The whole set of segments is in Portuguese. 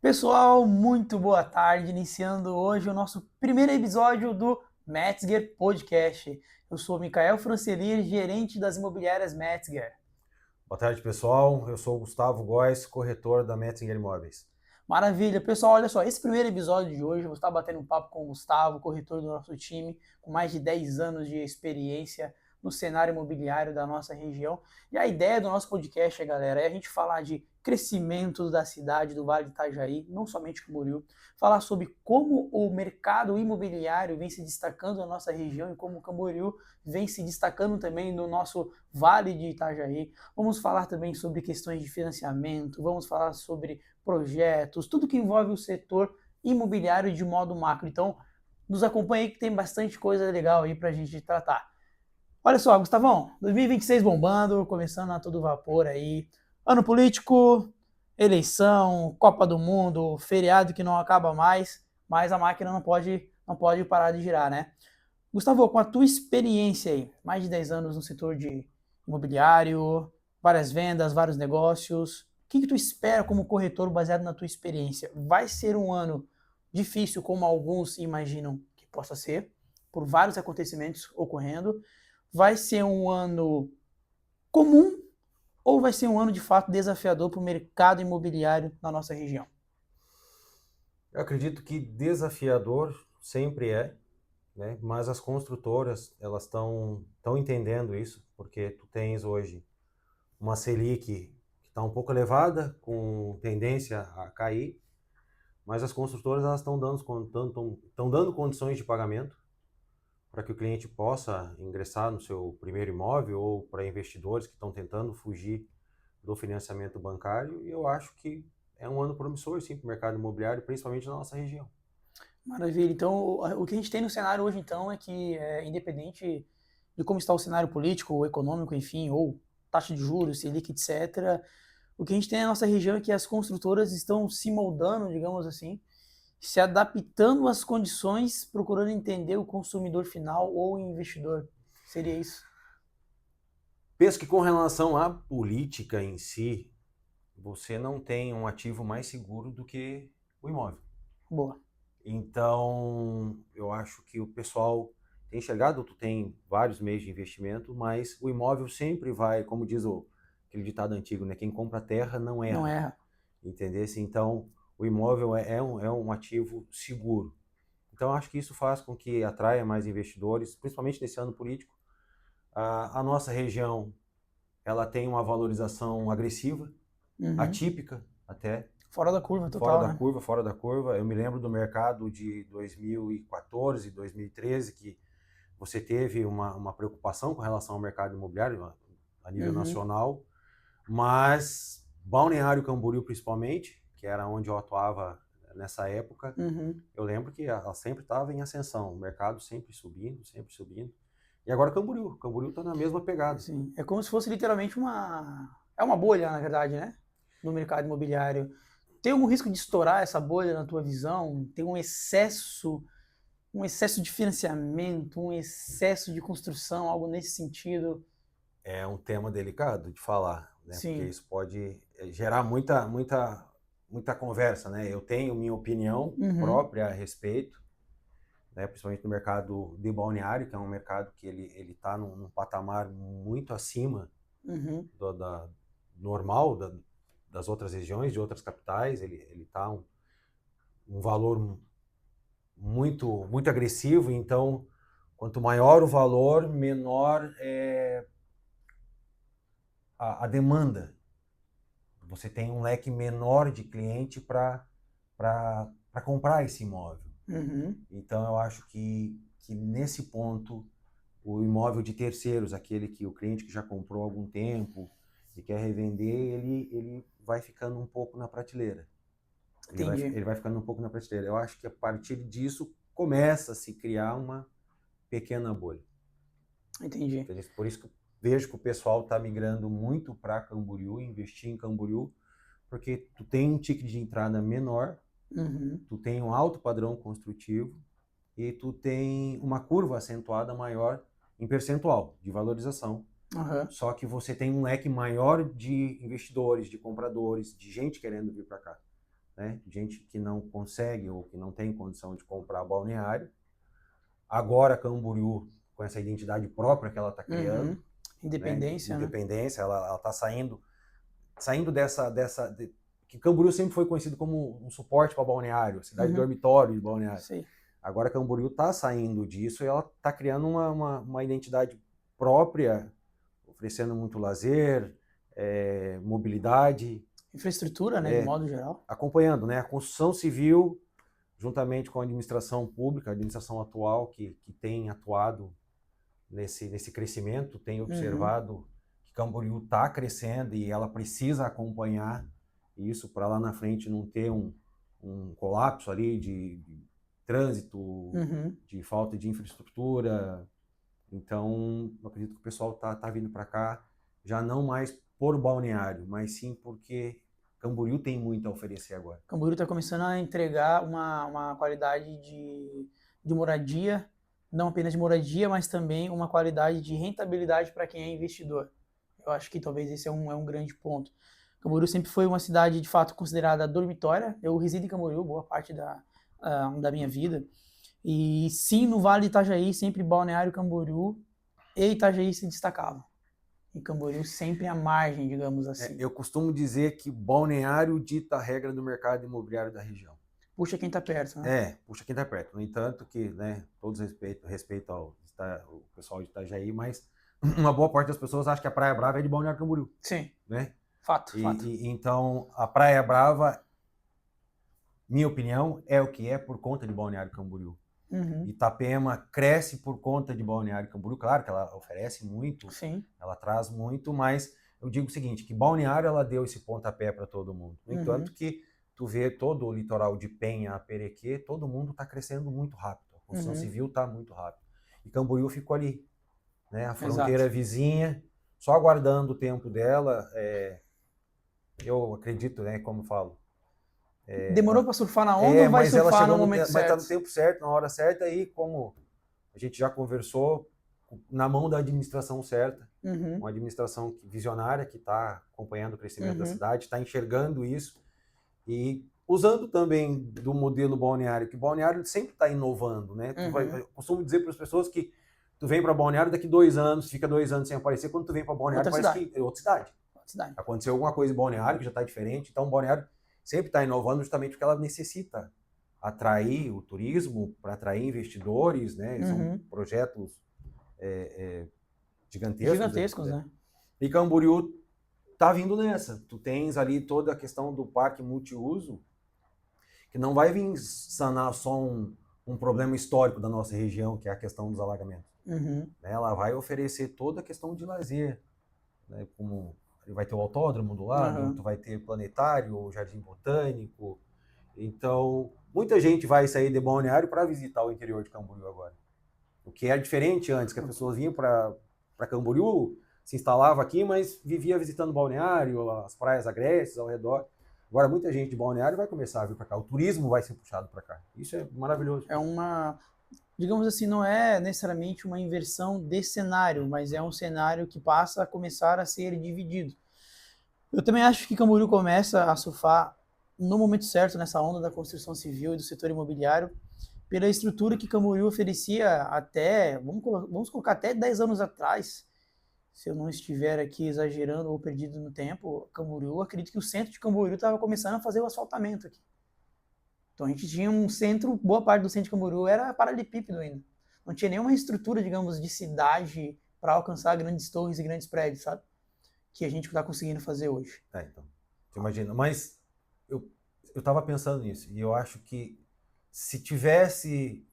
Pessoal, muito boa tarde. Iniciando hoje o nosso primeiro episódio do Metzger Podcast. Eu sou Micael Francelir, gerente das imobiliárias Metzger. Boa tarde, pessoal. Eu sou o Gustavo Góes, corretor da Metzinger Imóveis. Maravilha. Pessoal, olha só, esse primeiro episódio de hoje eu vou estar batendo um papo com o Gustavo, corretor do nosso time, com mais de 10 anos de experiência no cenário imobiliário da nossa região. E a ideia do nosso podcast, galera, é a gente falar de crescimento da cidade do Vale do Itajaí, não somente Camboriú, falar sobre como o mercado imobiliário vem se destacando na nossa região e como o Camboriú vem se destacando também no nosso Vale de Itajaí. Vamos falar também sobre questões de financiamento, vamos falar sobre projetos, tudo que envolve o setor imobiliário de modo macro. Então, nos acompanhe aí que tem bastante coisa legal aí pra gente tratar. Olha só, Gustavão, 2026 bombando, começando a todo vapor aí. Ano político, eleição, Copa do Mundo, feriado que não acaba mais, mas a máquina não pode parar de girar, né? Gustavo, com a tua experiência aí, mais de 10 anos no setor de imobiliário, várias vendas, vários negócios, o que tu espera como corretor baseado na tua experiência? Vai ser um ano difícil, como alguns imaginam que possa ser, por vários acontecimentos ocorrendo? Vai ser um ano comum ou vai ser um ano de fato desafiador para o mercado imobiliário na nossa região? Eu acredito que desafiador sempre é, né? Mas as construtoras, elas estão entendendo isso, porque tu tens hoje uma Selic que está um pouco elevada, com tendência a cair, mas as construtoras elas estão dando condições de pagamento para que o cliente possa ingressar no seu primeiro imóvel ou para investidores que estão tentando fugir do financiamento bancário, e eu acho que é um ano promissor, sim, para o mercado imobiliário, principalmente na nossa região. Maravilha. Então, o que a gente tem no cenário hoje, então, é que, independente de como está o cenário político ou econômico, enfim, ou taxa de juros, Selic, etc., o que a gente tem na nossa região é que as construtoras estão se moldando, digamos assim, se adaptando às condições, procurando entender o consumidor final ou o investidor. Seria isso? Penso que com relação à política em si, você não tem um ativo mais seguro do que o imóvel. Boa. Então, eu acho que o pessoal tem enxergado, tu tem vários meios de investimento, mas o imóvel sempre vai, como diz aquele ditado antigo, né? Quem compra terra não Não erra, erra. entendesse? Então, o imóvel é um ativo seguro. Então, acho que isso faz com que atraia mais investidores, principalmente nesse ano político. A nossa região, ela tem uma valorização agressiva, Uhum. atípica até, Fora da curva total, né? fora da curva. Eu me lembro do mercado de 2014, 2013, que você teve uma preocupação com relação ao mercado imobiliário a nível Uhum. nacional, mas Balneário Camboriú principalmente, que era onde eu atuava nessa época, Uhum. eu lembro que ela sempre estava em ascensão, o mercado sempre subindo, sempre subindo. E agora Camboriú está na mesma pegada. Sim. É como se fosse literalmente uma. É uma bolha, na verdade, né? No mercado imobiliário. Tem algum risco de estourar essa bolha na tua visão? Tem um excesso de financiamento, um excesso de construção, algo nesse sentido? É um tema delicado de falar, né? Porque Sim. isso pode gerar muita conversa, né? Eu tenho minha opinião Uhum. própria a respeito, né? Principalmente no mercado de balneário, que é um mercado que ele está num patamar muito acima Uhum. da normal das outras regiões, de outras capitais. Ele está um valor muito agressivo. Então, quanto maior o valor, menor é a demanda. Você tem um leque menor de cliente para comprar esse imóvel. Uhum. Então, eu acho que nesse ponto, o imóvel de terceiros, aquele que o cliente que já comprou há algum tempo e quer revender, ele vai ficando um pouco na prateleira. Entendi. Ele vai ficando um pouco na prateleira. Eu acho que a partir disso começa a se criar uma pequena bolha. Entendi. Por isso que eu vejo que o pessoal está migrando muito para Camboriú, investir em Camboriú, porque tu tem um ticket de entrada menor, Uhum. tu tem um alto padrão construtivo e tu tem uma curva acentuada maior em percentual de valorização. Uhum. Só que você tem um leque maior de investidores, de compradores, de gente querendo vir para cá. né? Gente que não consegue ou que não tem condição de comprar balneário. Agora Camboriú, com essa identidade própria que ela está criando, Independência, né? né? Independência, ela está saindo que Camboriú sempre foi conhecido como um suporte para balneário, cidade dormitório de balneário. Sim. Agora Camboriú está saindo disso e ela está criando uma identidade própria, oferecendo muito lazer, mobilidade. Infraestrutura, né, de modo geral. Acompanhando, né, a construção civil, juntamente com a administração pública, a administração atual que tem atuado nesse crescimento, tem observado que Camboriú está crescendo e ela precisa acompanhar isso para lá na frente não ter um colapso ali de trânsito, de falta de infraestrutura. Então, eu acredito que o pessoal tá vindo para cá já não mais por balneário, mas sim porque Camboriú tem muito a oferecer agora. Camboriú está começando a entregar uma qualidade de moradia, não apenas de moradia, mas também uma qualidade de rentabilidade para quem é investidor. Eu acho que talvez esse é um grande ponto. Camboriú sempre foi uma cidade, de fato, considerada dormitória. Eu resido em Camboriú boa parte da minha vida. E sim, no Vale do Itajaí, sempre Balneário Camboriú e Itajaí se destacavam. E Camboriú sempre à margem, digamos assim. Eu costumo dizer que Balneário dita a regra do mercado imobiliário da região. Puxa quem está perto, né? Puxa quem está perto. No entanto que, né, todos respeitam o pessoal de Itajaí, mas uma boa parte das pessoas acha que a Praia Brava é de Balneário Camboriú. Sim. Né? Fato. Então, a Praia Brava, minha opinião, é o que é por conta de Balneário Camboriú. Itapema cresce por conta de Balneário Camboriú. Claro que ela oferece muito, sim, ela traz muito, mas eu digo o seguinte, que Balneário ela deu esse pontapé para todo mundo. No entanto que tu vê todo o litoral de Penha a Perequê, todo mundo está crescendo muito rápido. A construção civil está muito rápido. E Camboriú ficou ali, né? A fronteira vizinha, só aguardando o tempo dela. Eu acredito, né, como eu falo. Demorou para surfar na onda ou vai surfar no momento certo? Mas está no tempo certo, na hora certa, e como a gente já conversou, na mão da administração certa, uma administração visionária que está acompanhando o crescimento da cidade, está enxergando isso e usando também do modelo balneário, que Balneário sempre está inovando, né? Eu costumo dizer para as pessoas que tu vem para Balneário, daqui 2 anos, fica 2 anos sem aparecer, quando tu vem para Balneário, parece que é outra cidade. Aconteceu alguma coisa em Balneário que já está diferente, então Balneário sempre está inovando justamente porque ela necessita atrair o turismo, para atrair investidores, né? São projetos gigantescos, né? E Camboriú tá vindo nessa. Tu tens ali toda a questão do parque multiuso, que não vai vir sanar só um problema histórico da nossa região, que é a questão dos alagamentos. Ela vai oferecer toda a questão de lazer, né? Como vai ter o autódromo do lado, tu vai ter planetário, o jardim botânico. Então, muita gente vai sair de Balneário para visitar o interior de Camboriú agora. O que era diferente antes, que as pessoas vinham para Camboriú, se instalava aqui, mas vivia visitando Balneário, as praias agrestes ao redor. Agora, muita gente de Balneário vai começar a vir para cá. O turismo vai ser puxado para cá. Isso é maravilhoso. É digamos assim, não é necessariamente uma inversão de cenário, mas é um cenário que passa a começar a ser dividido. Eu também acho que Camboriú começa a surfar no momento certo nessa onda da construção civil e do setor imobiliário, pela estrutura que Camboriú oferecia até, vamos colocar até 10 anos atrás, se eu não estiver aqui exagerando ou perdido no tempo, Camboriú, acredito que o centro de Camboriú estava começando a fazer o asfaltamento aqui. Então a gente tinha um centro, boa parte do centro de Camboriú era paralelepípedo ainda. Não tinha nenhuma estrutura, digamos, de cidade para alcançar grandes torres e grandes prédios, sabe? Que a gente está conseguindo fazer hoje. Então, você imagina. Mas eu estava pensando nisso, e eu acho que se tivesse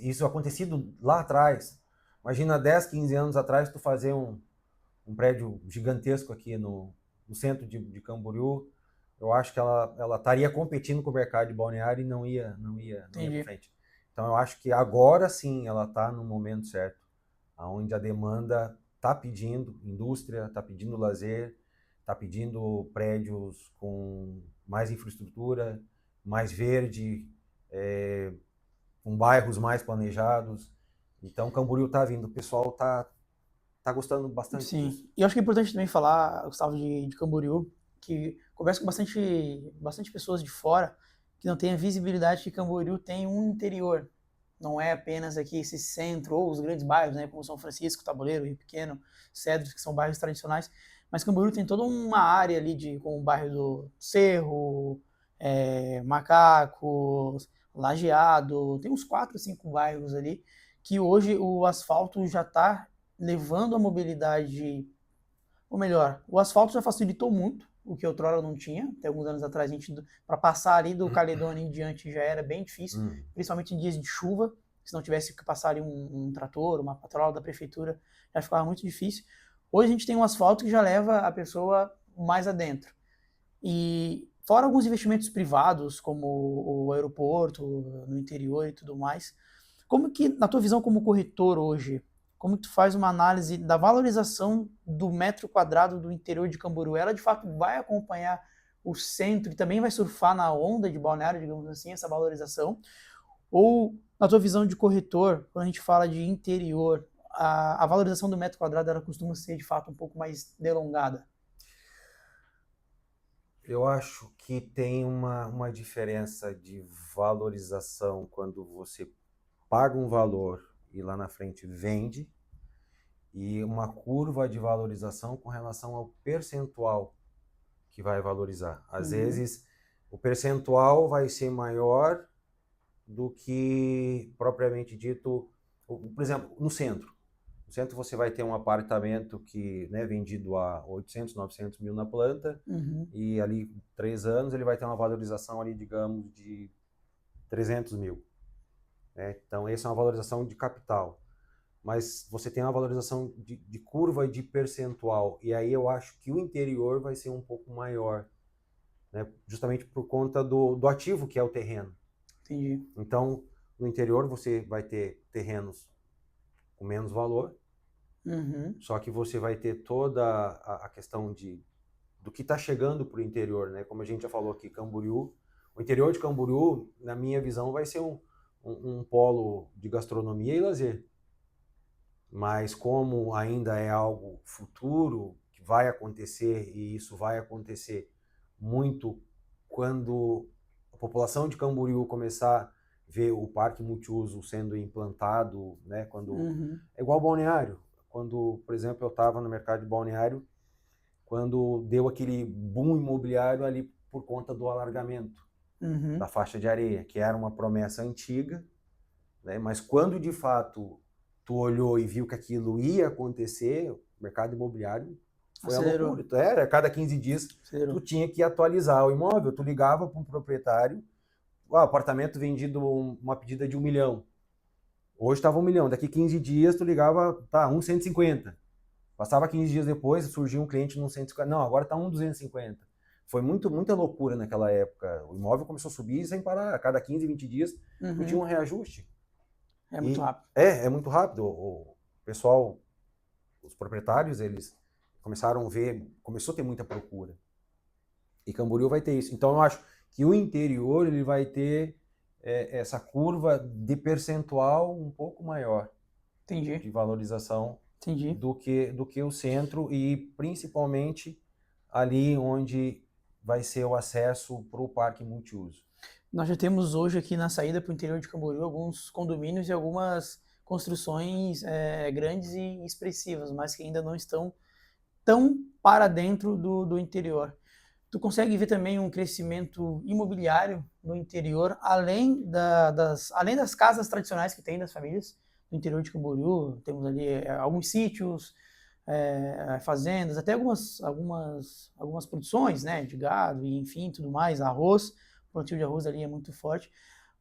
isso acontecido lá atrás, imagina 10, 15 anos atrás, tu fazer um prédio gigantesco aqui no centro de Camboriú, eu acho que ela estaria competindo com o mercado de Balneário e não ia para frente. Então eu acho que agora sim ela está no momento certo, onde a demanda está pedindo indústria, está pedindo lazer, está pedindo prédios com mais infraestrutura, mais verde, com bairros mais planejados. Então Camboriú está vindo, o pessoal está gostando bastante disso. E eu acho que é importante também falar, Gustavo, de Camboriú, que converso com bastante pessoas de fora que não têm a visibilidade que Camboriú tem um interior. Não é apenas aqui esse centro ou os grandes bairros, né, como São Francisco, Taboleiro, Rio Pequeno, Cedros, que são bairros tradicionais, mas Camboriú tem toda uma área ali como o bairro do Cerro, Macacos, Lajeado, tem uns 4, 5 bairros ali que hoje o asfalto já está levando a mobilidade, ou melhor, o asfalto já facilitou muito, o que outrora não tinha. Até alguns anos atrás, a gente, para passar ali do Caledônia em diante já era bem difícil, principalmente em dias de chuva. Se não tivesse que passar ali um trator, uma patrola da prefeitura, já ficava muito difícil. Hoje a gente tem um asfalto que já leva a pessoa mais adentro. E fora alguns investimentos privados, como o aeroporto no interior e tudo mais, como que, na tua visão como corretor hoje, como que tu faz uma análise da valorização do metro quadrado do interior de Camboriú? Ela, de fato, vai acompanhar o centro e também vai surfar na onda de Balneário, digamos assim, essa valorização? Ou, na tua visão de corretor, quando a gente fala de interior, a valorização do metro quadrado ela costuma ser, de fato, um pouco mais delongada? Eu acho que tem uma diferença de valorização quando você paga um valor e lá na frente vende, e uma curva de valorização com relação ao percentual que vai valorizar. Às vezes, o percentual vai ser maior do que propriamente dito, por exemplo, no centro. No centro você vai ter um apartamento que, né, vendido a 800, 900 mil na planta, e ali 3 anos ele vai ter uma valorização ali, digamos, de 300 mil. Né? Então, essa é uma valorização de capital. Mas você tem uma valorização de curva de percentual, e aí eu acho que o interior vai ser um pouco maior, né? Justamente por conta do ativo que é o terreno. Entendi. Então, no interior você vai ter terrenos com menos valor, só que você vai ter toda a questão do que está chegando para o interior, né? Como a gente já falou aqui, Camboriú, o interior de Camboriú, na minha visão, vai ser um polo de gastronomia e lazer. Mas como ainda é algo futuro, que vai acontecer, e isso vai acontecer muito quando a população de Camboriú começar a ver o parque multiuso sendo implantado, né? Quando é igual Balneário. Quando, por exemplo, eu estava no mercado de Balneário, quando deu aquele boom imobiliário ali por conta do alargamento da faixa de areia, que era uma promessa antiga, né? Mas quando de fato tu olhou e viu que aquilo ia acontecer, o mercado imobiliário foi a loucura. A cada 15 dias tu tinha que atualizar o imóvel, tu ligava para um proprietário, apartamento vendido, uma pedida de 1 milhão. Hoje estava 1 milhão, daqui 15 dias tu ligava, tá, 1,150. Passava 15 dias depois, surgiu um cliente no 150, não, agora tá 1,250. Foi muita loucura naquela época. O imóvel começou a subir sem parar, a cada 15, 20 dias tu tinha um reajuste. É muito rápido. É muito rápido. O pessoal, os proprietários, eles começaram a ver, começou a ter muita procura. E Camboriú vai ter isso. Então eu acho que o interior ele vai ter essa curva de percentual um pouco maior. Entendi. De valorização. Entendi. Do que o centro, e principalmente ali onde vai ser o acesso para o parque multiuso. Nós já temos hoje aqui na saída para o interior de Camboriú alguns condomínios e algumas construções grandes e expressivas, mas que ainda não estão tão para dentro do interior. Tu consegue ver também um crescimento imobiliário no interior, além das casas tradicionais que tem das famílias no interior de Camboriú. Temos ali alguns sítios, fazendas, até algumas produções, né, de gado e enfim, tudo mais, arroz. O plantio de arroz ali é muito forte.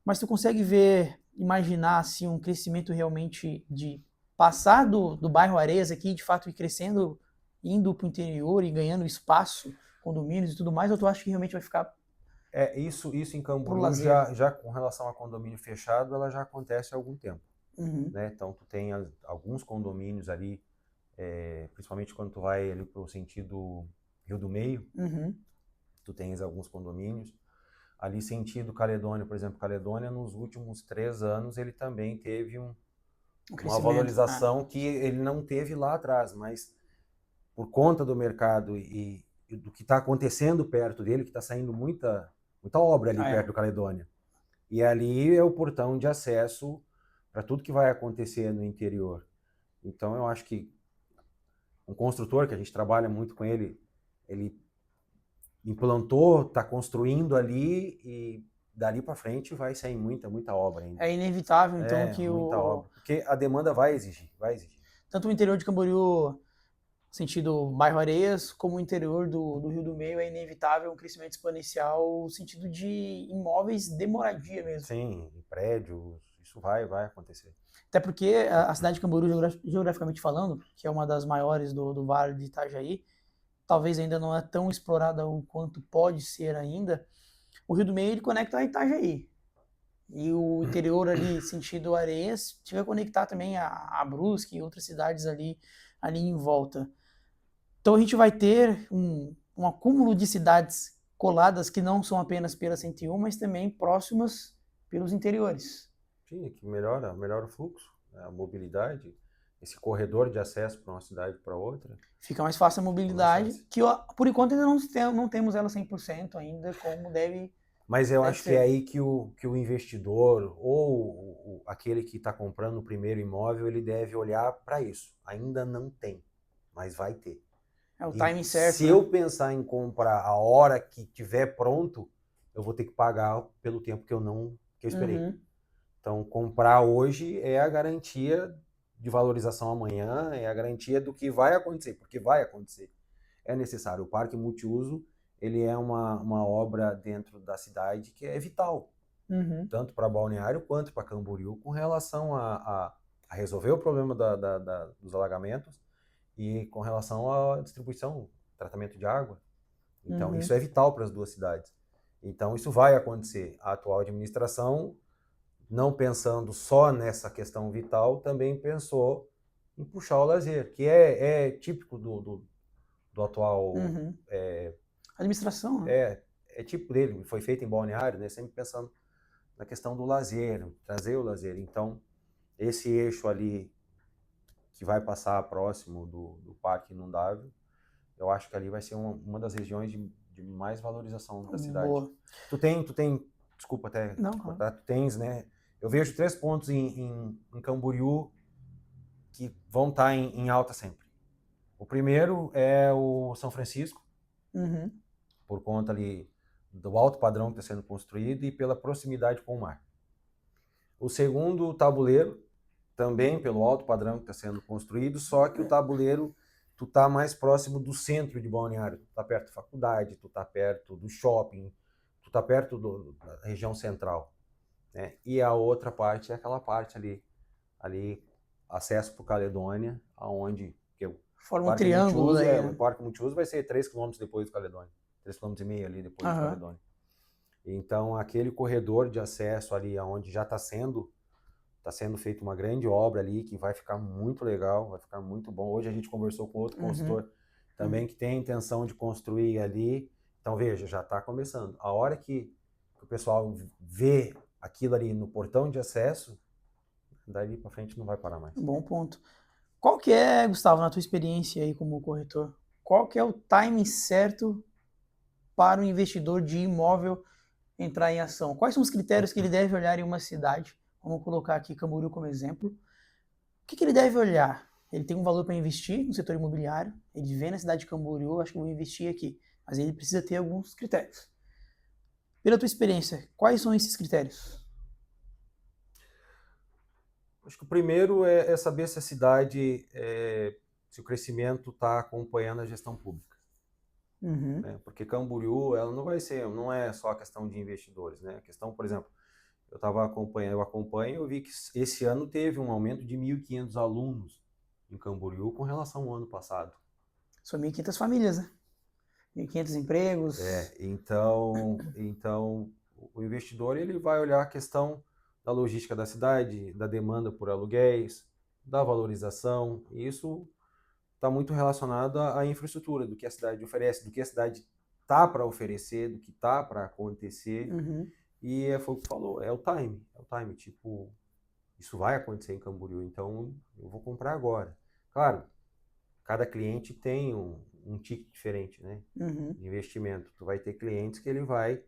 Mas tu consegue imaginar assim, um crescimento realmente de passar do bairro Areias aqui, de fato, ir crescendo, indo para o interior e ganhando espaço, condomínios e tudo mais, ou tu acha que realmente vai ficar... Isso em Camboriú, já com relação a condomínio fechado, ela já acontece há algum tempo. Né? Então, tu tem alguns condomínios ali, principalmente quando tu vai ali para o sentido Rio do Meio, tu tens alguns condomínios. Ali sentido Caledônia, por exemplo, Caledônia nos últimos 3 anos ele também teve uma valorização que ele não teve lá atrás, mas por conta do mercado e do que está acontecendo perto dele, que está saindo muita obra ali perto do Caledônia. E ali é o portão de acesso para tudo que vai acontecer no interior. Então eu acho que um construtor, que a gente trabalha muito com ele, ele implantou, está construindo ali e dali para frente vai sair muita obra ainda. É inevitável, então, que muita obra, porque a demanda vai exigir. Tanto o interior de Camboriú, sentido bairro Areias, como o interior do Rio do Meio, é inevitável um crescimento exponencial no sentido de imóveis de moradia mesmo. Sim, prédios, isso vai acontecer. Até porque a cidade de Camboriú, geograficamente falando, que é uma das maiores do Vale de Itajaí, talvez ainda não é tão explorada o quanto pode ser ainda. O Rio do Meio ele conecta a Itajaí. E o interior ali, sentido Areias, vai conectar também a Brusque e outras cidades ali em volta. Então a gente vai ter um acúmulo de cidades coladas que não são apenas pela 101, mas também próximas pelos interiores. Sim, que melhora o fluxo, a mobilidade, esse corredor de acesso para uma cidade para outra. Fica mais fácil a mobilidade, que por enquanto ainda não temos ela 100% ainda como deve. Mas eu acho que é aí que o investidor ou aquele que está comprando o primeiro imóvel, ele deve olhar para isso. Ainda não tem, mas vai ter. É o timing certo. Se eu pensar em comprar a hora que tiver pronto, eu vou ter que pagar pelo tempo que eu esperei. Uhum. Então, comprar hoje é a garantia de valorização amanhã, é a garantia do que vai acontecer, porque vai acontecer. É necessário. O parque multiuso, ele é uma obra dentro da cidade que é vital, tanto para Balneário quanto para Camboriú, com relação a resolver o problema dos alagamentos e com relação à distribuição, tratamento de água. Então, isso é vital para as duas cidades. Então, isso vai acontecer. A atual administração, não pensando só nessa questão vital, também pensou em puxar o lazer, que é típico do atual... administração, né? É típico dele, foi feito em Balneário, né? Sempre pensando na questão do lazer, trazer o lazer. Então, esse eixo ali que vai passar próximo do Parque Inundável, eu acho que ali vai ser uma das regiões de mais valorização da cidade. Boa. Tu tem, desculpa até não, cortar, tu tens, né? Eu vejo 3 pontos em Camboriú que vão estar em alta sempre. O primeiro é o São Francisco, por conta ali do alto padrão que está sendo construído e pela proximidade com o mar. O segundo, o Tabuleiro, também pelo alto padrão que está sendo construído, só que o Tabuleiro, tu tá mais próximo do centro de Balneário, tu tá perto da faculdade, tu tá perto do shopping, tu tá perto da região central, né? E a outra parte é aquela parte ali acesso para o Caledônia, aonde forma um triângulo daí, o Parque Multiuso vai ser 3 km depois do Caledônia, 3,5 km ali depois do Caledônia. Então, aquele corredor de acesso ali, aonde já está sendo feita uma grande obra ali, que vai ficar muito legal, vai ficar muito bom. Hoje a gente conversou com outro consultor também que tem a intenção de construir ali. Então, veja, já está começando. A hora que o pessoal vê aquilo ali no portão de acesso, dali para frente não vai parar mais. Bom ponto. Qual que é, Gustavo, na tua experiência aí como corretor, qual que é o timing certo para o investidor de imóvel entrar em ação? Quais são os critérios que ele deve olhar em uma cidade? Vamos colocar aqui Camboriú como exemplo. O que ele deve olhar? Ele tem um valor para investir no setor imobiliário, ele vê na cidade de Camboriú, acho que eu vou investir aqui, mas ele precisa ter alguns critérios. Pela tua experiência, quais são esses critérios? Acho que o primeiro é saber se a cidade, se o crescimento está acompanhando a gestão pública. Né? Porque Camboriú, ela não é só a questão de investidores, né? A questão, por exemplo, eu acompanho, eu vi que esse ano teve um aumento de 1.500 alunos em Camboriú com relação ao ano passado. São 1.500 famílias, né? 1.500 empregos. Então o investidor ele vai olhar a questão da logística da cidade, da demanda por aluguéis, da valorização, e isso está muito relacionado à infraestrutura, do que a cidade oferece, do que a cidade tá para oferecer, do que tá para acontecer. E foi o que falou, é o time, tipo, isso vai acontecer em Camboriú, então eu vou comprar agora. Claro, cada cliente tem um ticket diferente, né? Uhum. De investimento. Tu vai ter clientes que ele vai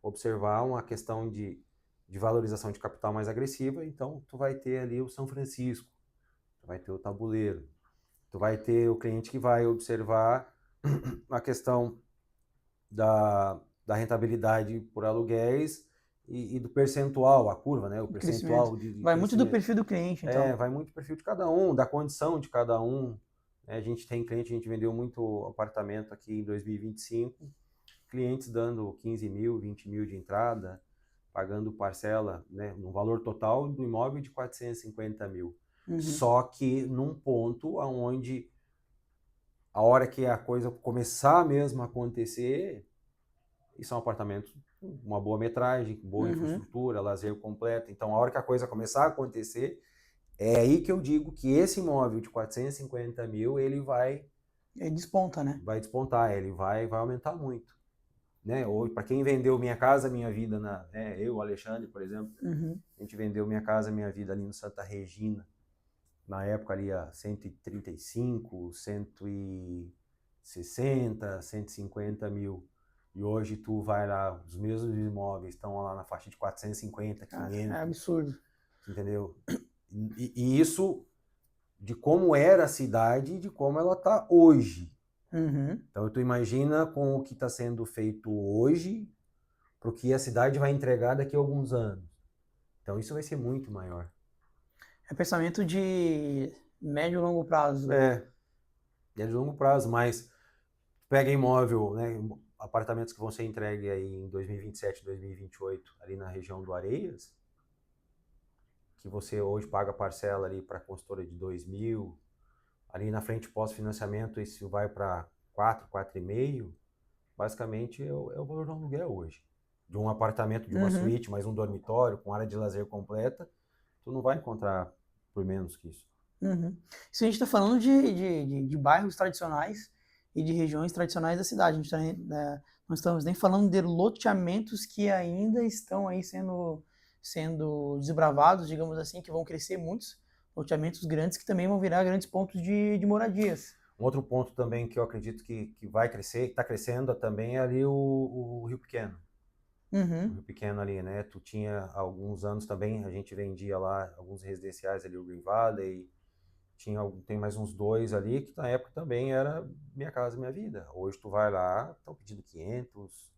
observar uma questão de valorização de capital mais agressiva, então tu vai ter ali o São Francisco, tu vai ter o tabuleiro, tu vai ter o cliente que vai observar a questão da rentabilidade por aluguéis e do percentual, a curva, né? O Crescimento. percentual de Vai muito do crescimento. perfil do cliente, então. Vai muito do perfil de cada um, da condição de cada um. Né? A gente tem cliente, a gente vendeu muito apartamento aqui em 2025, clientes dando 15 mil, 20 mil de entrada, pagando parcela, né, no valor total do imóvel de 450 mil. Uhum. Só que num ponto onde a hora que a coisa começar mesmo a acontecer, e são apartamentos com uma boa metragem, boa infraestrutura, lazer completo. Então, a hora que a coisa começar a acontecer, é aí que eu digo que esse imóvel de 450 mil, ele Ele desponta, né? vai despontar, ele vai aumentar muito. Né? Ou para quem vendeu Minha Casa Minha Vida, eu, o Alexandre, por exemplo, a gente vendeu Minha Casa Minha Vida ali no Santa Regina, na época ali a 135, 160, 150 mil. E hoje tu vai lá, os mesmos imóveis estão lá na faixa de 450, 500. É absurdo. Entendeu? E isso de como era a cidade e de como ela está hoje. Então tu imagina com o que está sendo feito hoje para o que a cidade vai entregar daqui a alguns anos. Então isso vai ser muito maior. É pensamento de médio e longo prazo. É de longo prazo, mas pega imóvel, né, apartamentos que vão ser entregues aí em 2027, 2028, ali na região do Areias, que você hoje paga parcela ali para a consultora de 2 mil, ali na frente pós-financiamento isso vai para 4, 4,5, basicamente é o valor do aluguel hoje. De um apartamento, de uma suíte, mais um dormitório, com área de lazer completa, tu não vai encontrar por menos que isso. Isso a gente está falando de bairros tradicionais e de regiões tradicionais da cidade. A gente não estamos nem falando de loteamentos que ainda estão aí sendo desbravados, digamos assim, que vão crescer muitos loteamentos grandes que também vão virar grandes pontos de moradias. Um outro ponto também que eu acredito que vai crescer, que está crescendo também, é ali o Rio Pequeno. O Rio Pequeno ali, né? Tu tinha alguns anos também, a gente vendia lá alguns residenciais ali, o Green Valley, tem mais uns 2 ali, que na época também era Minha Casa Minha Vida. Hoje tu vai lá, estão pedindo 500,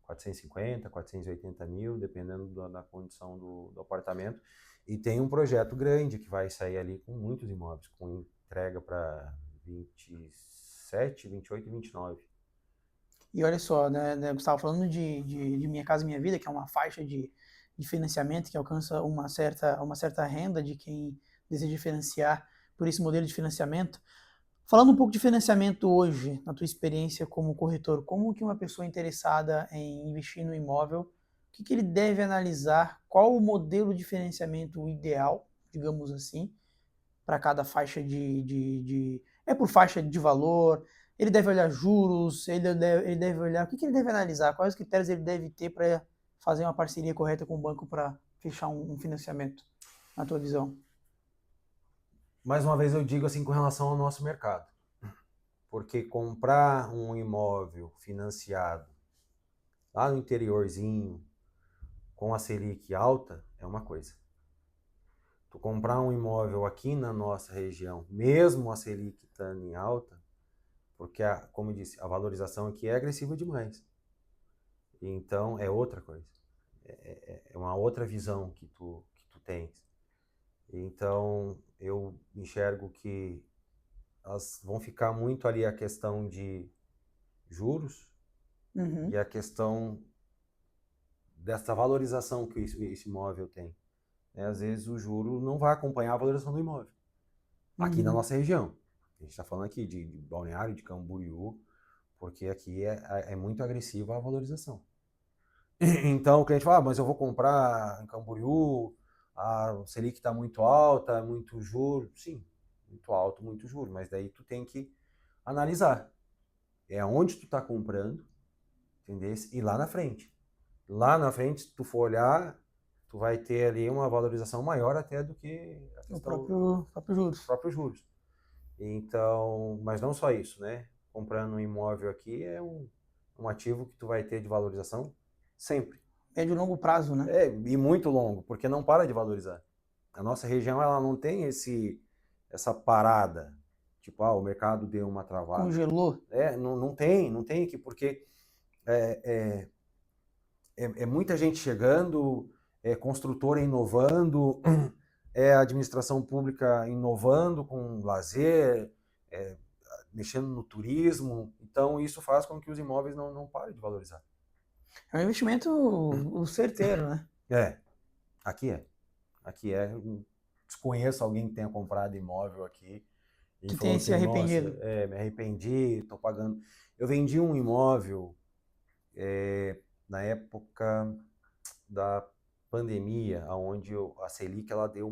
450, 480 mil, dependendo da condição do apartamento. E tem um projeto grande que vai sair ali com muitos imóveis, com entrega para 27, 28 e 29. E olha só, né, Gustavo, falando de Minha Casa Minha Vida, que é uma faixa de financiamento que alcança uma certa renda de quem deseja financiar por esse modelo de financiamento. Falando um pouco de financiamento hoje, na tua experiência como corretor, como que uma pessoa interessada em investir no imóvel, o que ele deve analisar, qual o modelo de financiamento ideal, digamos assim, para cada faixa É por faixa de valor, ele deve olhar juros, ele deve olhar... O que ele deve analisar, quais critérios ele deve ter para fazer uma parceria correta com o banco para fechar um financiamento, na tua visão? Mais uma vez eu digo assim com relação ao nosso mercado. Porque comprar um imóvel financiado lá no interiorzinho, com a Selic alta, é uma coisa. Tu comprar um imóvel aqui na nossa região, mesmo a Selic estando em alta, porque, como eu disse, a valorização aqui é agressiva demais. Então, é outra coisa. É uma outra visão que tu tens. Então, eu enxergo que elas vão ficar muito ali a questão de juros e a questão dessa valorização que esse imóvel tem. Às vezes o juro não vai acompanhar a valorização do imóvel. Aqui na nossa região. A gente está falando aqui de Balneário, de Camboriú, porque aqui é muito agressiva a valorização. Então o cliente fala, mas eu vou comprar em Camboriú, a Selic está muito alta, muito juro. Sim, muito alto, muito juro, mas daí tu tem que analisar. É onde tu está comprando, entendeu? E lá na frente. Lá na frente, se tu for olhar, tu vai ter ali uma valorização maior até do que o próprio juros. Então, mas não só isso, né? comprando um imóvel aqui é um ativo que tu vai ter de valorização sempre. Médio e longo prazo, né? E muito longo, porque não para de valorizar. A nossa região, ela não tem essa parada, tipo, o mercado deu uma travada. Congelou. Não tem aqui, porque é muita gente chegando, construtora inovando, administração pública inovando com lazer, mexendo no turismo. Então, isso faz com que os imóveis não parem de valorizar. É um investimento certeiro, né? Aqui é. Aqui é. Desconheço alguém que tenha comprado imóvel aqui e Que falou tenha se arrependido. Nossa, me arrependi, estou pagando. Eu vendi um imóvel na época da pandemia, onde a Selic ela deu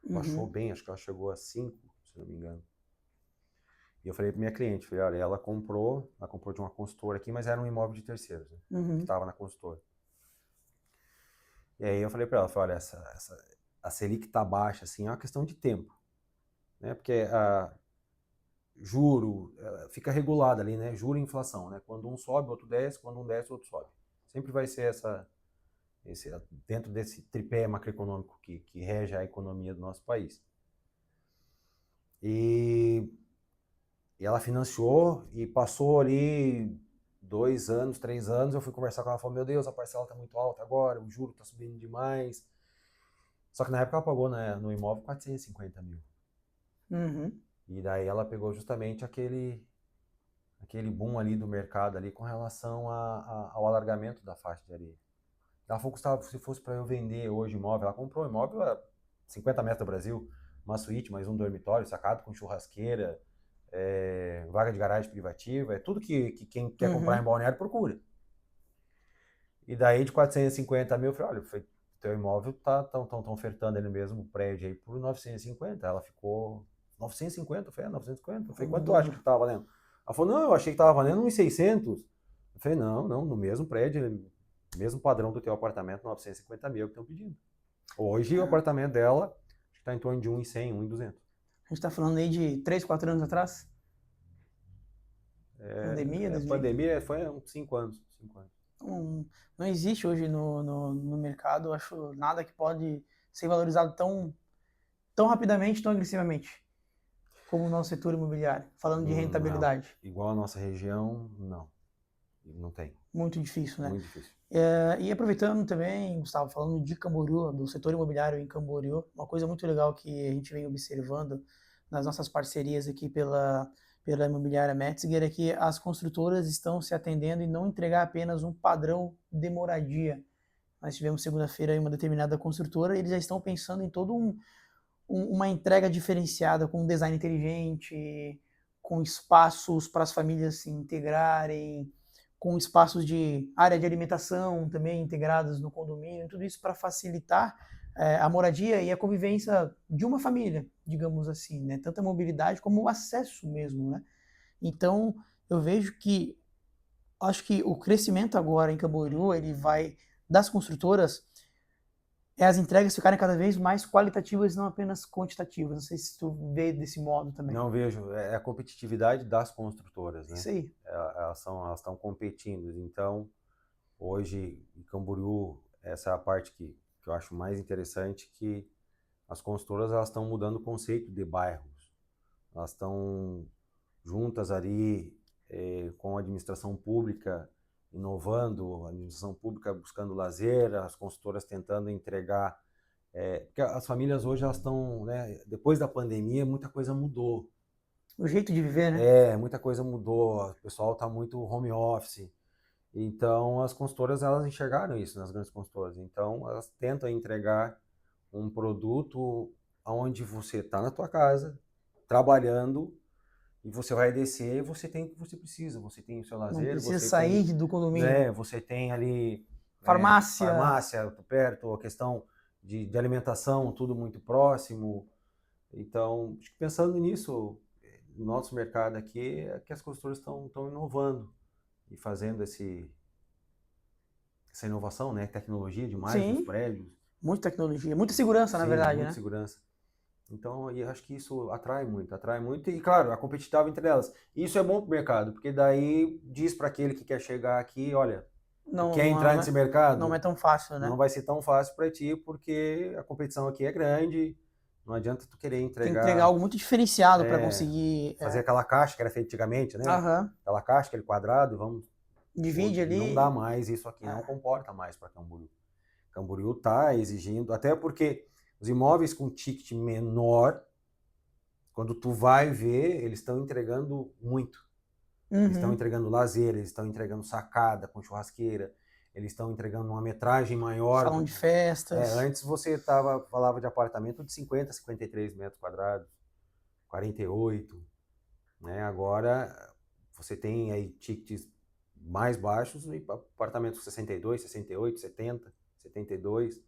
baixou bem, acho que ela chegou a 5, se não me engano. E eu falei para minha cliente, falei, olha, ela comprou de uma consultora aqui, mas era um imóvel de terceiros, né, que estava na consultora. E aí eu falei para ela, olha, a Selic tá baixa, assim, é uma questão de tempo, né, porque juro fica regulado ali, né, juro e inflação, né, quando um sobe, outro desce, quando um desce, outro sobe. Sempre vai ser dentro desse tripé macroeconômico que rege a economia do nosso país. E ela financiou e passou ali 2 anos, 3 anos, eu fui conversar com ela e falei, meu Deus, a parcela está muito alta agora, o juro está subindo demais. Só que na época ela pagou, né, no imóvel 450 mil. E daí ela pegou justamente aquele boom ali do mercado ali com relação ao alargamento da faixa de areia. Ela falou, Gustavo, se fosse para eu vender hoje imóvel, ela comprou um imóvel a 50 metros do Brasil, uma suíte, mais um dormitório, sacado com churrasqueira, vaga de garagem privativa, é tudo que quem quer comprar em Balneário procura. E daí de 450 mil, eu falei, olha, teu imóvel tão ofertando ele mesmo, o prédio aí, por 950. Ela ficou, 950? Eu falei, 950? Eu falei, quanto tu acha que tava valendo? Ela falou, não, eu achei que tava valendo uns 600. Eu falei, não, no mesmo prédio, mesmo padrão do teu apartamento, 950 mil que estão pedindo. Hoje o apartamento dela está em torno de 1.100, 1.200. A gente está falando aí de 3, 4 anos atrás? Pandemia? Pandemia foi há uns 5 anos. Não existe hoje no mercado, acho, nada que pode ser valorizado tão rapidamente, tão agressivamente como o nosso setor imobiliário, falando de rentabilidade. Não. Igual a nossa região, não tem. Muito difícil, né? Muito difícil. E aproveitando também, Gustavo, falando de Camboriú, do setor imobiliário em Camboriú, uma coisa muito legal que a gente vem observando nas nossas parcerias aqui pela imobiliária Metzger é que as construtoras estão se atendendo e não entregar apenas um padrão de moradia. Nós tivemos segunda-feira uma determinada construtora e eles já estão pensando em todo uma entrega diferenciada com um design inteligente, com espaços para as famílias se integrarem, com espaços de área de alimentação também integrados no condomínio, tudo isso para facilitar a moradia e a convivência de uma família, digamos assim, né? Tanto a mobilidade como o acesso mesmo, né? Então, eu vejo que, acho que o crescimento agora em Camboriú, ele vai, das construtoras, as entregas ficarem cada vez mais qualitativas e não apenas quantitativas. Não sei se tu vê desse modo também. Não vejo, é a competitividade das construtoras, né? Isso aí. Elas estão competindo, então hoje em Camboriú, essa é a parte que eu acho mais interessante, que as construtoras elas estão mudando o conceito de bairros, elas estão juntas ali com a administração pública, inovando, a administração pública buscando lazer, as consultoras tentando entregar, porque as famílias hoje elas estão, né, depois da pandemia, muita coisa mudou. O jeito de viver, né? Muita coisa mudou, o pessoal está muito home office, então as consultoras elas enxergaram isso nas grandes consultoras, então elas tentam entregar um produto onde você está na tua casa, trabalhando, e você vai descer e você tem o que você precisa. Você tem o seu lazer. Não precisa você sair tem, do condomínio. Né, você tem ali farmácia perto, a questão de alimentação, tudo muito próximo. Então, pensando nisso, no nosso mercado aqui, é que as consultoras estão inovando e fazendo essa inovação, né? Tecnologia demais nos prédios. Muita tecnologia, muita segurança, na verdade, muita né? segurança. Então, eu acho que isso atrai muito, e claro, a competitividade entre elas. Isso é bom para o mercado, porque daí diz para aquele que quer chegar aqui, olha, tu Não, quer entrar não, nesse não é mercado, tão fácil, não né? vai ser tão fácil para ti, porque a competição aqui é grande, não adianta tu querer Tem que entregar entregar, algo muito diferenciado para conseguir. fazer aquela caixa que era feita antigamente, né? Aham. Aquela caixa, aquele quadrado, vamos, Divide não dá ali. mais, isso aqui não É. comporta mais para Camboriú. Camboriú está exigindo, até porque os imóveis com ticket menor, quando tu vai ver, eles estão entregando muito. Eles estão Uhum. entregando lazer, eles estão entregando sacada com churrasqueira, eles estão entregando uma metragem maior. Salão de festas. Antes você falava de apartamento de 50, 53 metros quadrados, 48, né? Agora você tem aí tickets mais baixos e apartamentos 62, 68, 70, 72.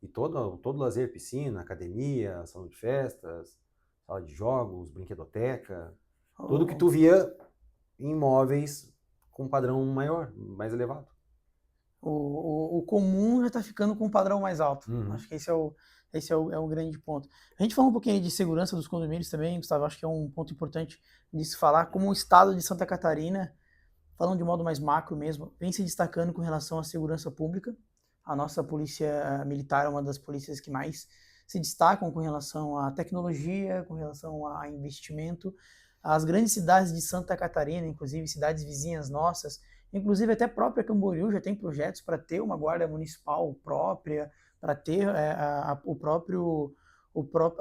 E todo lazer, piscina, academia, salão de festas, sala de jogos, brinquedoteca, tudo que O, tu via em imóveis com padrão maior, mais elevado. o comum já está ficando com um padrão mais alto. Uhum. Acho que esse é o grande ponto. A gente falou um pouquinho de segurança dos condomínios também, Gustavo. Acho que é um ponto importante de se falar. Como o estado de Santa Catarina, falando de modo mais macro mesmo, vem se destacando com relação à segurança pública. A nossa polícia militar é uma das polícias que mais se destacam com relação à tecnologia, com relação a investimento. As grandes cidades de Santa Catarina, inclusive cidades vizinhas nossas, inclusive até a própria Camboriú já tem projetos para ter uma guarda municipal própria, para ter a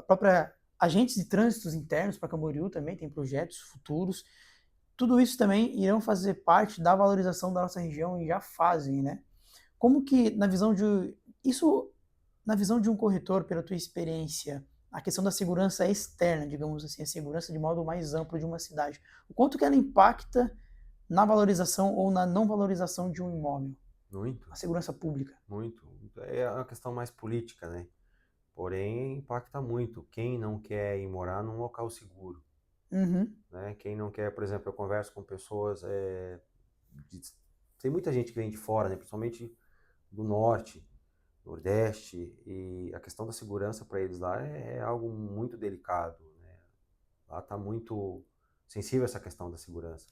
própria agentes de trânsitos internos para Camboriú também tem projetos futuros. Tudo isso também irão fazer parte da valorização da nossa região e já fazem, né? Como que, na visão de um corretor, pela tua experiência, a questão da segurança externa, digamos assim, a segurança de modo mais amplo de uma cidade, o quanto que ela impacta na valorização ou na não valorização de um imóvel? Muito, A segurança pública. muito. É uma questão mais política, né? Porém, impacta muito. Quem não quer ir morar num local seguro, Uhum. né? Quem não quer, por exemplo, eu converso com pessoas, tem muita gente que vem de fora, né? Principalmente do norte, nordeste, e a questão da segurança para eles lá é algo muito delicado, né? Lá está muito sensível essa questão da segurança.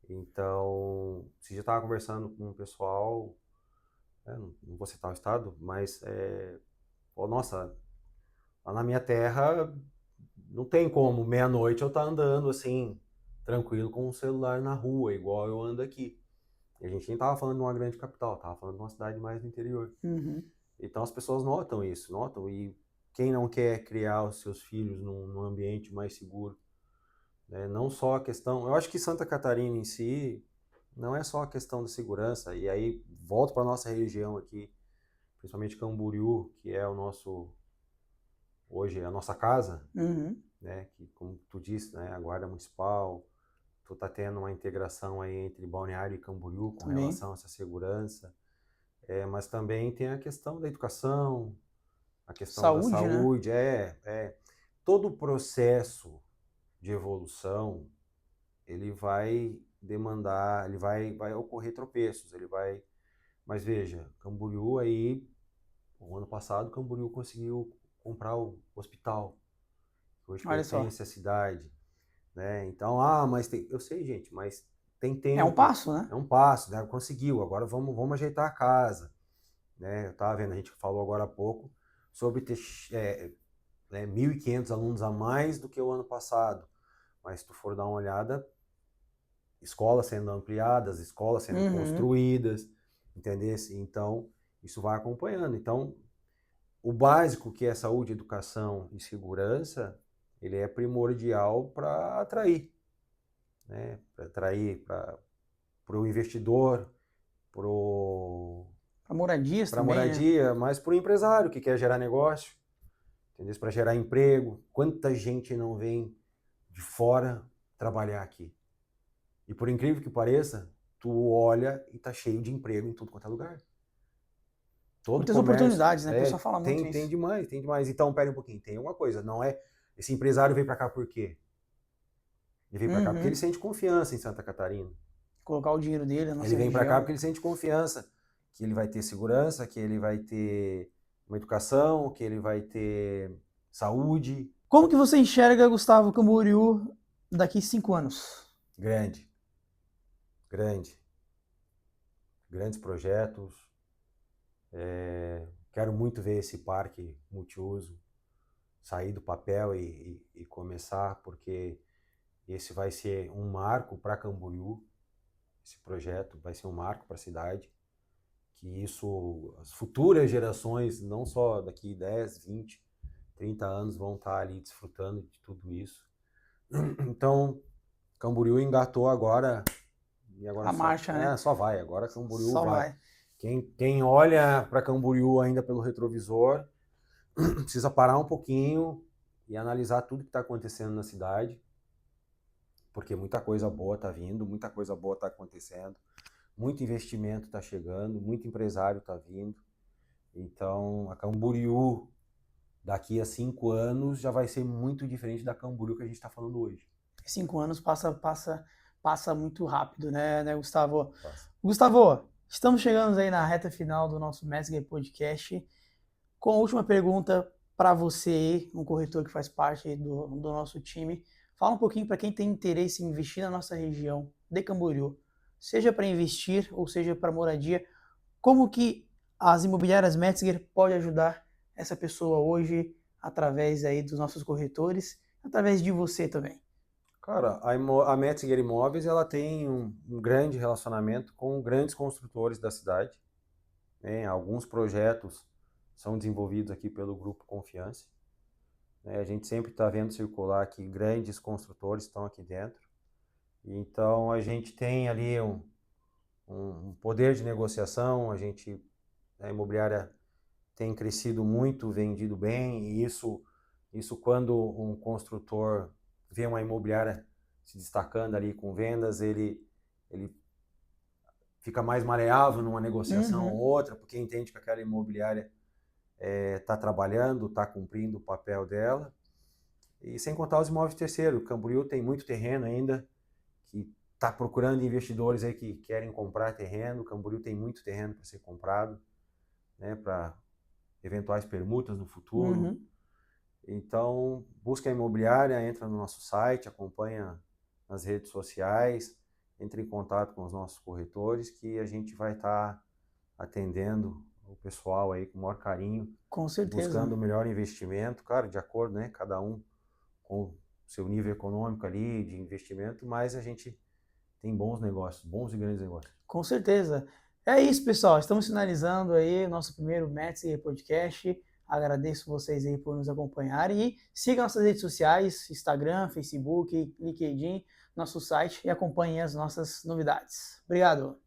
Então, se já estava conversando com um pessoal, não vou citar o estado, mas, nossa, lá na minha terra não tem como meia-noite eu estar andando assim, tranquilo com o celular na rua, igual eu ando aqui. E a gente nem estava falando de uma grande capital, estava falando de uma cidade mais do interior. Uhum. Então as pessoas notam isso, e quem não quer criar os seus filhos num ambiente mais seguro, né? Não só a questão, eu acho que Santa Catarina em si não é só a questão da segurança, e aí volto para nossa região aqui, principalmente Camboriú, que é hoje a nossa casa, Uhum. né? Que como tu disse, né? A Guarda Municipal, tu tá tendo uma integração aí entre Balneário e Camboriú com Também. relação a essa segurança, mas também tem a questão da educação, a questão da Saúde, né? saúde, todo o processo de evolução, ele vai demandar, vai ocorrer tropeços, mas veja, Camboriú aí, o ano passado Camboriú conseguiu comprar o hospital, que hoje Olha só. pertence à cidade, né? Então, mas eu sei, gente, mas tem É um tempo, passo, né? é um passo, né? Conseguiu, agora vamos ajeitar a casa, né? Eu estava vendo, a gente falou agora há pouco sobre ter 1.500 alunos a mais do que o ano passado, mas se tu for dar uma olhada, escolas sendo ampliadas, escolas sendo Uhum. construídas, entendeu? Então, isso vai acompanhando. Então, o básico que é saúde, educação e segurança, ele é primordial para atrair, né? Para atrair para o investidor, Para moradias para a também, né? moradia, mas para o empresário que quer gerar negócio, entendeu? Para gerar emprego. Quanta gente não vem de fora trabalhar aqui? E por incrível que pareça, tu olha e tá cheio de emprego em tudo quanto é lugar. Todo Muitas comércio, oportunidades, né? O pessoal fala muito tem isso. demais, tem demais. Então, pera um pouquinho, tem uma coisa, não é, esse empresário veio para cá por quê? Ele veio para cá porque ele Uhum. sente confiança em Santa Catarina. Colocar o dinheiro dele na Ele nossa vem para cá região. porque ele sente confiança que ele vai ter segurança, que ele vai ter uma educação, que ele vai ter saúde. Como que você enxerga, Gustavo Camboriú, daqui 5 anos? Grande. Grandes projetos. Quero muito ver esse parque multiuso sair do papel e começar, porque esse vai ser um marco para Camboriú. Esse projeto vai ser um marco para a cidade. Que isso, as futuras gerações, não só daqui 10, 20, 30 anos, vão estar ali desfrutando de tudo isso. Então, Camboriú engatou agora. E agora A marcha, né? Só vai. Agora Camboriú Só vai. vai. Quem olha para Camboriú ainda pelo retrovisor, precisa parar um pouquinho e analisar tudo que está acontecendo na cidade, porque muita coisa boa está vindo, muita coisa boa está acontecendo, muito investimento está chegando, muito empresário está vindo. Então, a Camboriú, daqui a 5 anos, já vai ser muito diferente da Camboriú que a gente está falando hoje. 5 anos passa muito rápido, né, Gustavo? Passa. Gustavo, estamos chegando aí na reta final do nosso Metzger Podcast. Com a última pergunta para você, um corretor que faz parte do nosso time. Fala um pouquinho para quem tem interesse em investir na nossa região de Camboriú, seja para investir ou seja para moradia, como que as imobiliárias Metzger podem ajudar essa pessoa hoje através aí dos nossos corretores, através de você também. Cara, a Metzger Imóveis, ela tem um grande relacionamento com grandes construtores da cidade. Alguns projetos são desenvolvidos aqui pelo Grupo Confiança. A gente sempre está vendo circular que grandes construtores estão aqui dentro. Então, a gente tem ali um poder de negociação, a imobiliária tem crescido muito, vendido bem, e isso quando um construtor vê uma imobiliária se destacando ali com vendas, ele fica mais maleável numa negociação ou outra, porque entende que aquela imobiliária está trabalhando, está cumprindo o papel dela. E sem contar os imóveis terceiros. Camboriú tem muito terreno ainda, que está procurando investidores aí que querem comprar terreno. Camboriú tem muito terreno para ser comprado, né, para eventuais permutas no futuro. Então, busca a imobiliária, entra no nosso site, acompanha nas redes sociais, entre em contato com os nossos corretores, que a gente vai estar atendendo o pessoal aí com o maior carinho. Com certeza. Buscando o melhor investimento, claro, de acordo, né, cada um com o seu nível econômico ali de investimento, mas a gente tem bons negócios, bons e grandes negócios. Com certeza. É isso, pessoal. Estamos finalizando aí o nosso primeiro Metzger Podcast. Agradeço vocês aí por nos acompanharem e sigam nossas redes sociais, Instagram, Facebook, LinkedIn, nosso site e acompanhem as nossas novidades. Obrigado.